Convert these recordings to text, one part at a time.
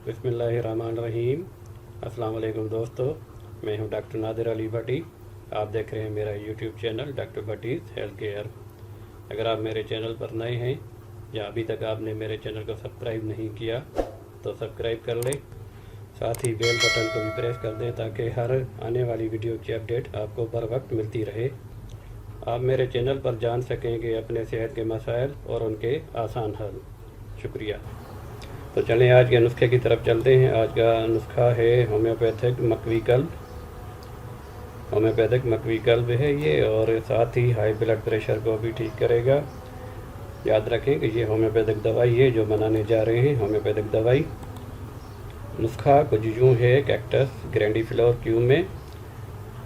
बिस्मिल्लाहिर्रहमानिर्रहीम। अस्सलाम वालेकुम दोस्तों, मैं हूं डॉक्टर नादिर अली भट्टी। आप देख रहे हैं मेरा YouTube channel doctor Bhatti's health care. अगर आप मेरे चैनल पर नए हैं या अभी तक आपने मेरे चैनल को सब्सक्राइब नहीं किया तो सब्सक्राइब कर लें, साथ ही बेल बटन को भी प्रेस कर दें ताकि हर आने वाली वीडियो की अपडेट आपको बर वक्त मिलती रहे। आप मेरे चैनल पर जान सकें कि अपने सेहत के मसाइल और उनके आसान हल। शुक्रिया। तो चलें आज के नुस्खे की तरफ चलते हैं। आज का नुस्खा है होम्योपैथिक मकवी कल्ब है ये, और साथ ही हाई ब्लड प्रेशर को भी ठीक करेगा। याद रखें कि ये होम्योपैथिक दवाई है जो बनाने जा रहे हैं, होम्योपैथिक दवाई। नुस्खा कुछ यूँ है। कैक्टस ग्रैंडीफ्लोर क्यू में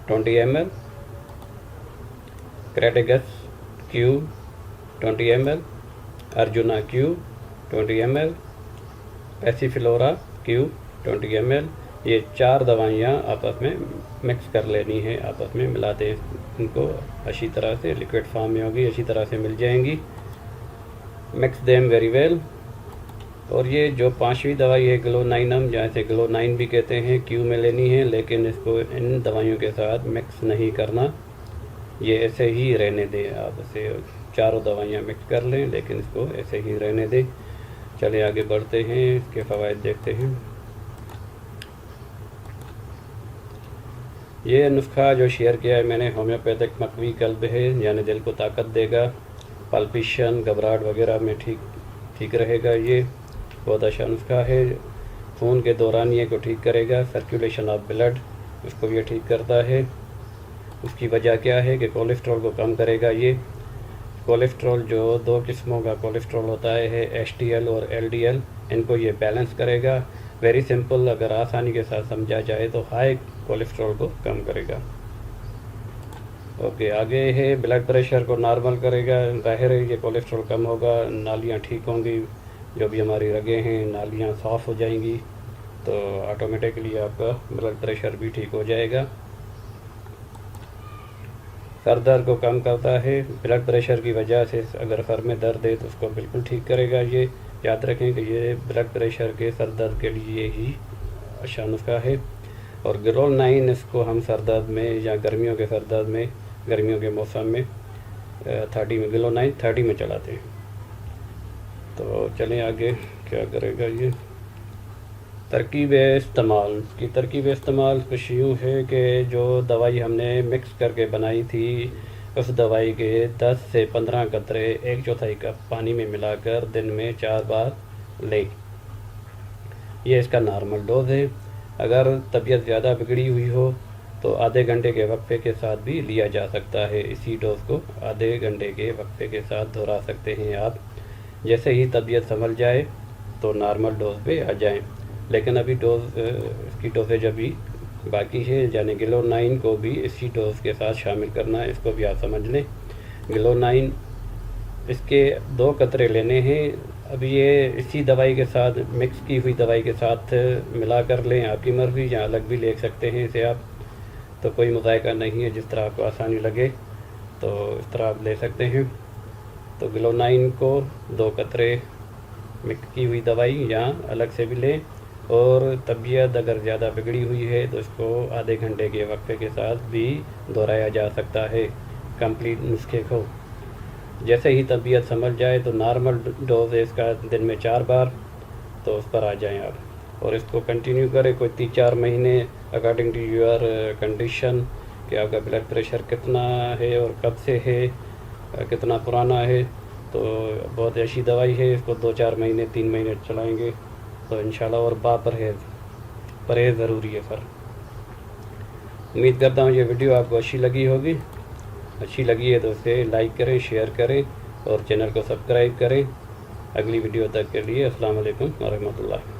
20 ml, crataegus Q 20 ml, arjuna Q 20 ml, passiflora Q 20 ml। ये 4 दवाइयाँ आपस में मिक्स कर लेनी है, आपस में मिलाते इनको अच्छी तरह से, लिक्विड फॉर्म में होगी, अच्छी तरह से मिल जाएंगी। Mix them very well. और ये जो 5वीं दवाई है ग्लोनाइनम, जहाँ से ग्लोनाइन भी कहते हैं, क्यू में लेनी है, लेकिन इसको इन दवाइयों के साथ मिक्स नहीं करना, ये ऐसे ही रहने दें। आप इसे चारों दवाइयाँ मिक्स कर लें लेकिन इसको ऐसे ही रहने दें। चले आगे बढ़ते हैं, इसके फ़वाइद देखते हैं। ये नुस्खा जो शेयर किया है मैंने, होम्योपैथिक मकवी कल्ब है, यानी दिल को ताकत देगा, पल्पिशन घबराहट वगैरह में ठीक रहेगा। ये बहुत अच्छा नुस्खा है। खून के दौरानिए को ठीक करेगा, सर्कुलेशन ऑफ ब्लड उसको ये ठीक करता है। उसकी वजह क्या है कि कोलेस्ट्रॉल को कम करेगा। ये कोलेस्ट्रॉल जो 2 किस्मों का कोलेस्ट्रॉल होता है, HDL और LDL, इनको ये बैलेंस करेगा। वेरी सिंपल, अगर आसानी के साथ समझा जाए तो हाई कोलेस्ट्रॉल को कम करेगा। ओके, आगे है ब्लड प्रेशर को नॉर्मल करेगा। ज़ाहिर है ये कोलेस्ट्रॉल कम होगा, नालियाँ ठीक होंगी, जो भी हमारी रगें हैं नालियाँ साफ़ हो जाएंगी, तो ऑटोमेटिकली आपका ब्लड प्रेशर भी ठीक हो जाएगा। सर दर्द को कम करता है। ब्लड प्रेशर की वजह से अगर सर में दर्द है तो उसको बिल्कुल ठीक करेगा। ये याद रखें कि ये ब्लड प्रेशर के सर दर्द के लिए ही अच्छा नुस्खा है। और ग्लोनाइन, इसको हम सर दर्द में या गर्मियों के सर दर्द में, गर्मियों के मौसम में 30 में ग्लोनाइन 30 में चलाते हैं। तो चलें आगे क्या करेगा ये। तरकीब इस्तेमाल कुछ यूँ है कि जो दवाई हमने मिक्स करके बनाई थी, उस दवाई के 10 से 15 कतरे 1/4 कप पानी में मिलाकर दिन में 4 बार लें। ये इसका नॉर्मल डोज है। अगर तबीयत ज़्यादा बिगड़ी हुई हो तो आधे घंटे के वक्फे के साथ भी लिया जा सकता है। इसी डोज को आधे घंटे के वक्फे के साथ दोहरा सकते हैं आप। जैसे ही तबीयत संभल जाए तो नॉर्मल डोज पे आ जाएं। लेकिन अभी इसकी डोजेज अभी बाकी है, यानी ग्लोनाइन को भी इसी डोज के साथ शामिल करना है, इसको भी आप समझ लें। ग्लोनाइन इसके 2 कतरे लेने हैं। अभी ये इसी दवाई के साथ, मिक्स की हुई दवाई के साथ मिला कर लें, आपकी मर्ज़ी, या अलग भी ले सकते हैं इसे आप, तो कोई मुज़ायका नहीं है। जिस तरह आपको आसानी लगे तो इस तरह आप ले सकते हैं। तो ग्लोनाइन को 2 कतरे मिक्स की हुई दवाई या अलग से भी लें। और तबीयत अगर ज़्यादा बिगड़ी हुई है तो इसको आधे घंटे के वक्फे के साथ भी दोहराया जा सकता है कंप्लीट नुस्खे को। जैसे ही तबीयत संभल जाए तो नॉर्मल डोज है इसका दिन में 4 बार, तो उस पर आ जाएं आप। और इसको कंटिन्यू करें कोई 3-4 महीने, अकॉर्डिंग टू योर कंडीशन, कि आपका ब्लड प्रेशर कितना है और कब से है, कितना पुराना है। तो बहुत अच्छी दवाई है, इसको 2-4 महीने 3 महीने चलाएँगे तो इंशाल्लाह। और परहेज़ ज़रूरी है सर। उम्मीद करता हूँ ये वीडियो आपको अच्छी लगी होगी। अच्छी लगी है तो इसे लाइक करें, शेयर करें और चैनल को सब्सक्राइब करें। अगली वीडियो तक के लिए अस्सलाम वालेकुम व रहमतुल्लाह।